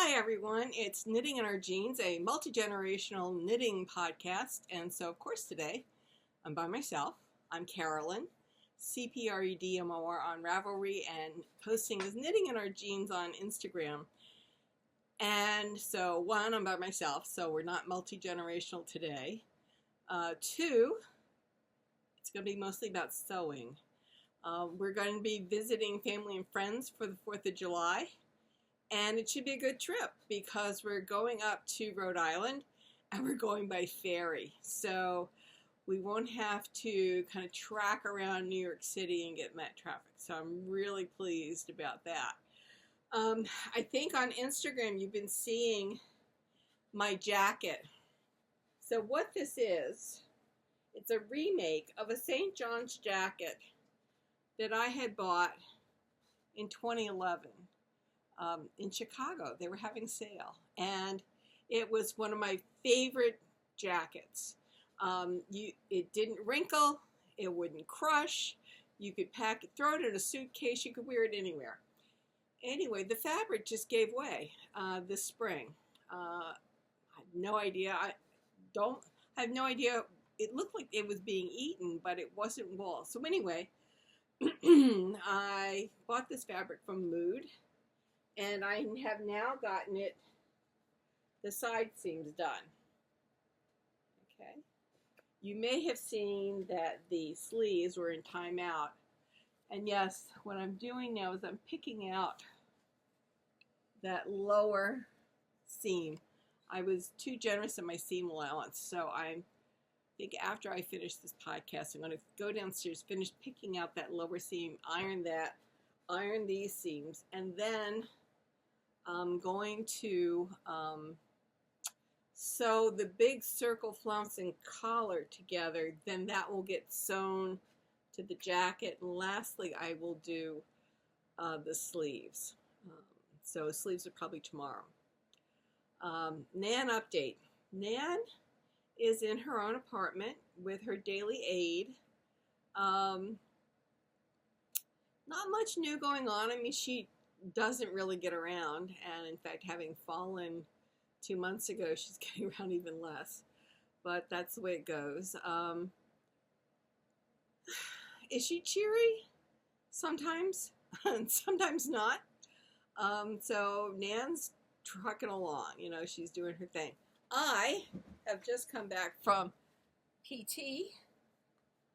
Hi everyone, it's Knitting in Our Jeans, a multi-generational knitting podcast. And so of course today I'm by myself. I'm Carolyn, CPREDMOR on Ravelry, and posting is Knitting in Our Jeans on Instagram. And so one, I'm by myself, so we're not multi-generational today. Two, it's going to be mostly about sewing. We're going to be visiting family and friends for the 4th of July. And it should be a good trip because we're going up to Rhode Island and we're going by ferry. So we won't have to kind of track around New York City and get met traffic. So I'm really pleased about that. I think on Instagram you've been seeing my jacket. So what this is, it's a remake of a St. John's jacket that I had bought in 2011. In Chicago. They were having sale, and it was one of my favorite jackets. It didn't wrinkle, it wouldn't crush, you could pack it, throw it in a suitcase, you could wear it anywhere. Anyway, the fabric just gave way this spring. I have no idea. I have no idea. It looked like it was being eaten, but it wasn't wool. So anyway, I bought this fabric from Mood. And I have now gotten it, the side seams done. Okay. You may have seen that the sleeves were in timeout. And yes, what I'm doing now is I'm picking out that lower seam. I was too generous in my seam allowance. So I think after I finish this podcast, I'm going to go downstairs, finish picking out that lower seam, iron that, iron these seams, and then I'm going to sew the big circle flounce and collar together. Then that will get sewn to the jacket. And lastly, I will do the sleeves. So sleeves are probably tomorrow. Nan update. Nan is in her own apartment with her daily aid. Not much new going on. I mean, she doesn't really get around, and in fact, having fallen 2 months ago, she's getting around even less, but that's the way it goes. Is she cheery? Sometimes, and sometimes not. So Nan's trucking along, you know, she's doing her thing. I have just come back from PT,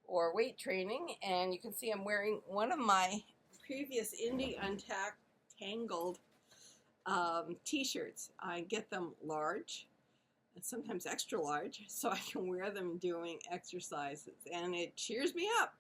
or weight training, and you can see I'm wearing one of my previous Indie Untangled t-shirts. I get them large and sometimes extra large so I can wear them doing exercises, and it cheers me up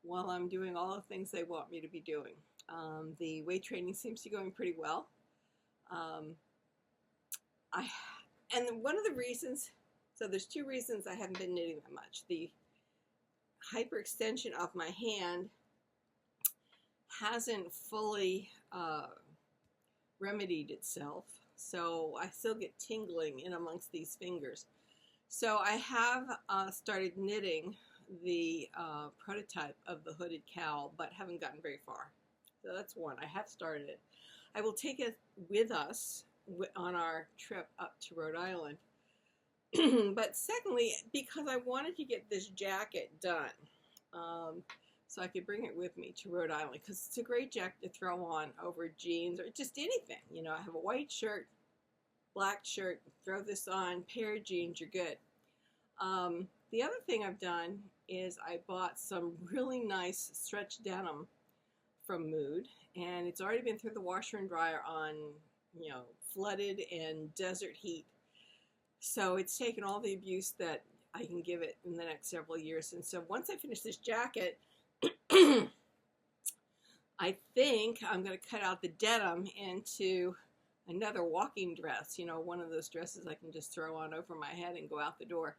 while I'm doing all the things they want me to be doing. The weight training seems to be going pretty well. And one of the reasons, so there's two reasons I haven't been knitting that much. The hyperextension of my hand hasn't fully remedied itself, so I still get tingling in amongst these fingers. So I have started knitting the prototype of the hooded cowl, but haven't gotten very far. So that's one. I have started it. I will take it with us on our trip up to Rhode Island. But secondly, because I wanted to get this jacket done, so I could bring it with me to Rhode Island, because it's a great jacket to throw on over jeans or just anything. You know, I have a white shirt, black shirt, throw this on, pair of jeans, you're good. The other thing I've done is I bought some really nice stretch denim from Mood, and it's already been through the washer and dryer on, you know, flooded and desert heat. So it's taken all the abuse that I can give it in the next several years. And so once I finish this jacket, I think I'm going to cut out the denim into another walking dress, you know, one of those dresses I can just throw on over my head and go out the door.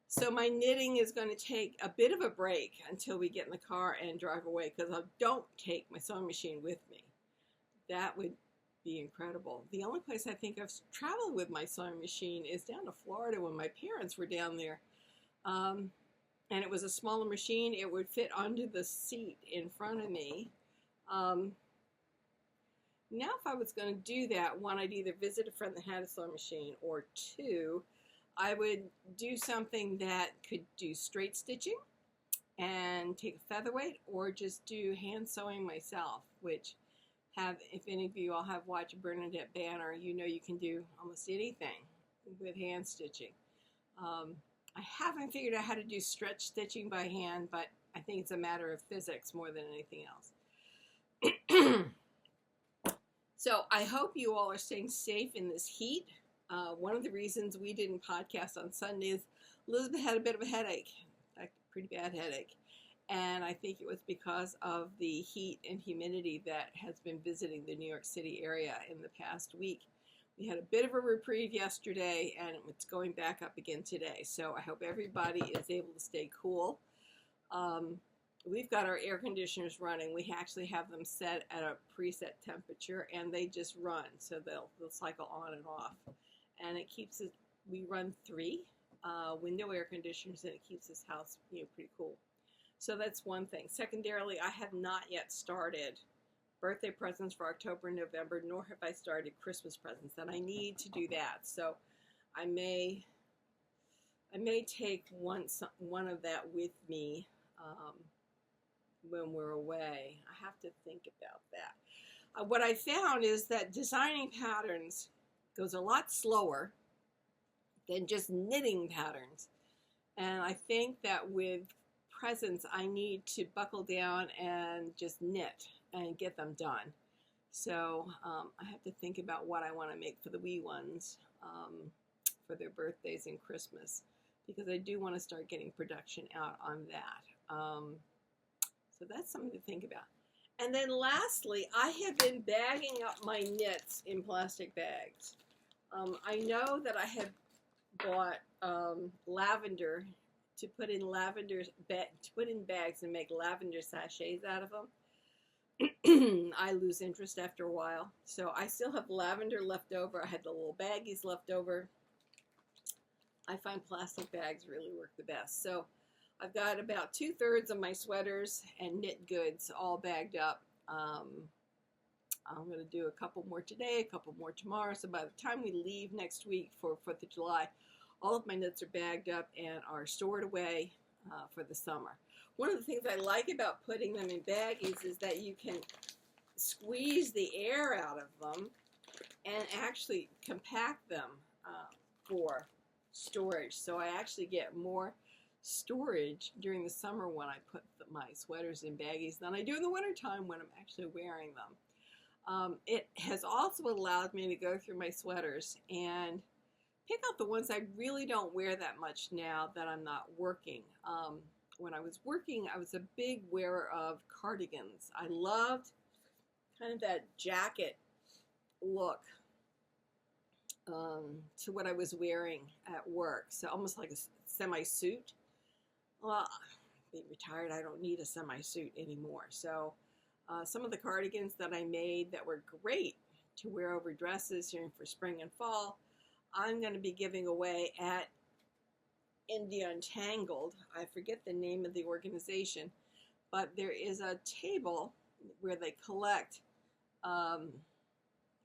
So my knitting is going to take a bit of a break until we get in the car and drive away, because I don't take my sewing machine with me. That would be incredible. The only place I think I've traveled with my sewing machine is down to Florida when my parents were down there. And it was a smaller machine. It would fit onto the seat in front of me. Now, if I was going to do that, one, I'd either visit a friend that had a sewing machine, or two, I would do something that could do straight stitching and take a featherweight, or just do hand sewing myself, which if any of you all have watched Bernadette Banner, you know you can do almost anything with hand stitching. I haven't figured out how to do stretch stitching by hand, but I think it's a matter of physics more than anything else. So I hope you all are staying safe in this heat. One of the reasons we didn't podcast on Sunday is Elizabeth had a bit of a headache, a pretty bad headache. And I think it was because of the heat and humidity that has been visiting the New York City area in the past week. We had a bit of a reprieve yesterday, and it's going back up again today. So I hope everybody is able to stay cool. We've got our air conditioners running. We actually have them set at a preset temperature, and they just run. So they'll cycle on and off. And it keeps us, we run 3 window air conditioners, and it keeps this house, pretty cool. So that's one thing. Secondarily, I have not yet started birthday presents for October and November, nor have I started Christmas presents, and I need to do that. So I may take one of that with me when we're away. I have to think about that. What I found is that designing patterns goes a lot slower than just knitting patterns, and I think that with presents I need to buckle down and just knit and get them done. So I have to think about what I want to make for the wee ones for their birthdays and Christmas, because I do want to start getting production out on that. So that's something to think about. And then lastly, I have been bagging up my knits in plastic bags. I know that I have bought lavender to put in bags and make lavender sachets out of them. I lose interest after a while. So I still have lavender left over. I had the little baggies left over. I find plastic bags really work the best. So I've got about 2/3 of my sweaters and knit goods all bagged up. I'm going to do a couple more today, a couple more tomorrow. So by the time we leave next week for 4th of July, all of my knits are bagged up and are stored away for the summer. One of the things I like about putting them in baggies is that you can squeeze the air out of them and actually compact them for storage. So I actually get more storage during the summer when I put my sweaters in baggies than I do in the wintertime when I'm actually wearing them. It has also allowed me to go through my sweaters and pick out the ones I really don't wear that much now that I'm not working. When I was working, I was a big wearer of cardigans. I loved kind of that jacket look to what I was wearing at work. So almost like a semi-suit. Well, being retired, I don't need a semi-suit anymore. So some of the cardigans that I made that were great to wear over dresses here for spring and fall, I'm going to be giving away at Indie Untangled. I forget the name of the organization, but there is a table where they collect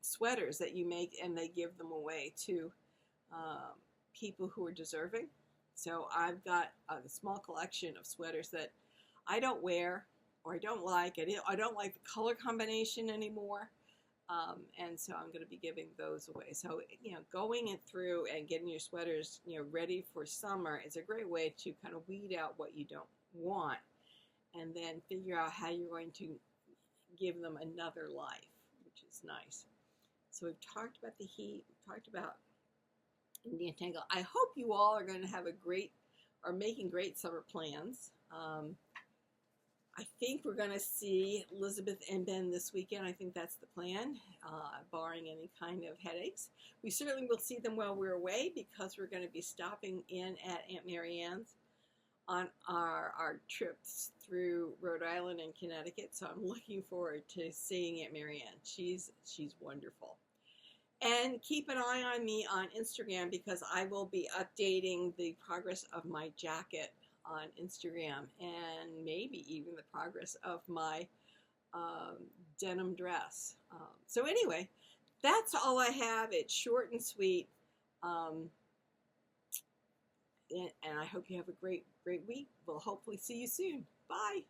sweaters that you make, and they give them away to people who are deserving. So I've got a small collection of sweaters that I don't wear or I don't like. I don't like the color combination anymore. And so I'm going to be giving those away. So, going through and getting your sweaters, ready for summer is a great way to kind of weed out what you don't want and then figure out how you're going to give them another life, which is nice. So we've talked about the heat. We've talked about Indie Untangled. I hope you all are going to have making great summer plans. I think we're going to see Elizabeth and Ben this weekend. I think that's the plan, barring any kind of headaches. We certainly will see them while we're away because we're going to be stopping in at Aunt Mary Ann's on our trips through Rhode Island and Connecticut. So I'm looking forward to seeing Aunt Mary Ann. She's wonderful. And keep an eye on me on Instagram because I will be updating the progress of my jacket on Instagram and maybe even the progress of my denim dress. So anyway, that's all I have. It's short and sweet. And I hope you have a great week. We'll hopefully see you soon. Bye.